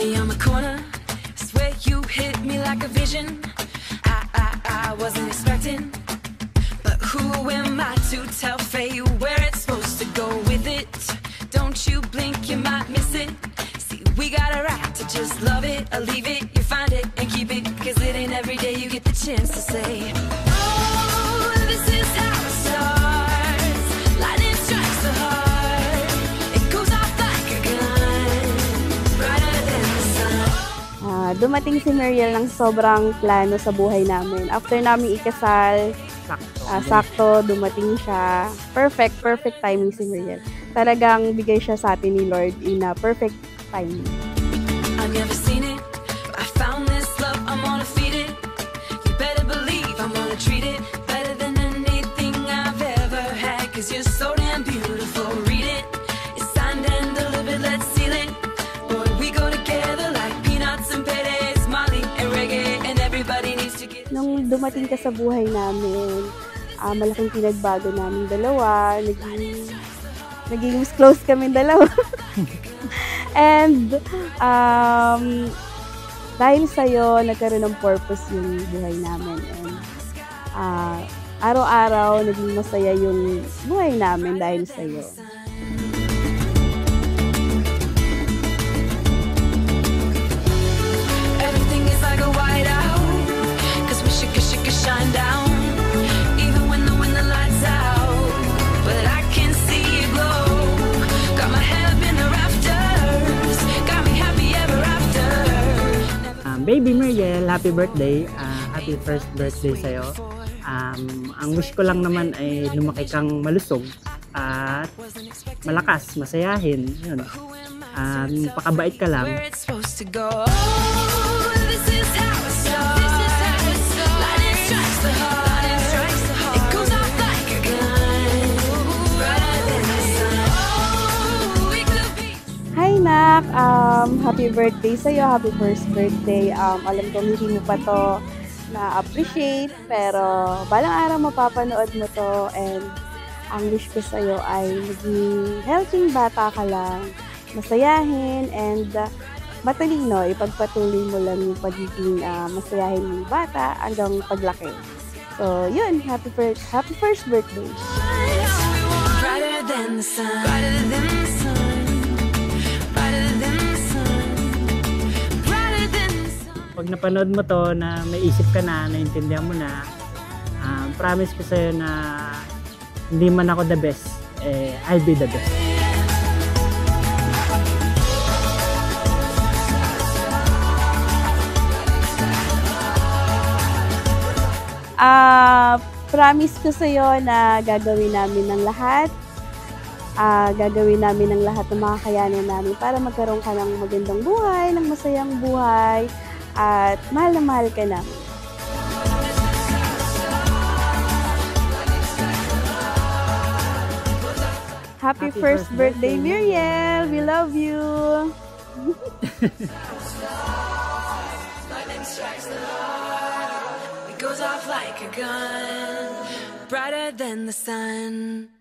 me on the corner, swear you hit me like a vision. I wasn't expecting, but who am I to tell fate where it's supposed to go with it? Don't you blink, you might miss it. See, we got a right to just love it or leave it. You find it and keep it, cause it ain't every day you get the chance to say, oh, this is how it starts. Lightning strikes the heart, it goes off like a gun, brighter than the sun. Dumating si Mariel ng sobrang plano sa buhay namin. After namin ikasal, sakto dumating siya. Perfect timing si Mariel. Talagang bigay siya sa atin ni Lord in a perfect timing. I've never seen it, but I found this love, I'm gonna feed it. You better believe I'm gonna treat it better than anything I've ever had, cause you're so damn beautiful. Read it, it's signed and delivered, let's seal it. Boy, we go together like peanuts and paydays, Molly and reggae, and everybody needs to get... Nung dumating ka sa buhay namin, malaking pinagbago namin dalawa. Naging mas close kami dalawa. And dahil sa'yo, nagkaroon ng purpose yung buhay namin. And araw-araw, naging masaya yung buhay namin dahil sa'yo. Everything is like a whiteout, cause we should shine down. Even when the lights out, but I can see you glow. Got my head up in the rafters, got me happy ever after. Baby Mariel, happy birthday. Happy first birthday sa'yo. Ang wish ko lang naman ay lumaki kang malusog at malakas, masayahin. Yun. Pakabait ka lang. Where it's supposed to go. Oh, this is how it starts. Lightning strikes the heart, it goes off like a gun, brighter than the sun. Oh, we could be. Hi, Nak! Happy birthday sa'yo. Happy first birthday. Alam ko hindi mo pa to na-appreciate, pero balang araw mapapanood mo to, and ang wish ko sa'yo ay maging healthy bata ka lang, masayahin, and matalino. Ipagpatuloy mo lang yung pagiging masayahin ng bata hanggang paglaki. So, yun. Happy first birthday. Brighter than the sun, brighter than the sun, brighter than the sun, brighter than the sun. Pag napanood mo to na may isip ka na, naintindihan mo na, promise ko sa'yo na hindi man ako the best, I'll be the best. Promise ko sa'yo na gagawin namin ng lahat. Gagawin namin ng lahat ng makakayanan namin para magkaroon ka ng magandang buhay, ng masayang buhay, at mahal na mahal ka namin. Happy first birthday, Mariel! We love you! Lightning strikes the heart, it goes off like a gun, brighter than the sun.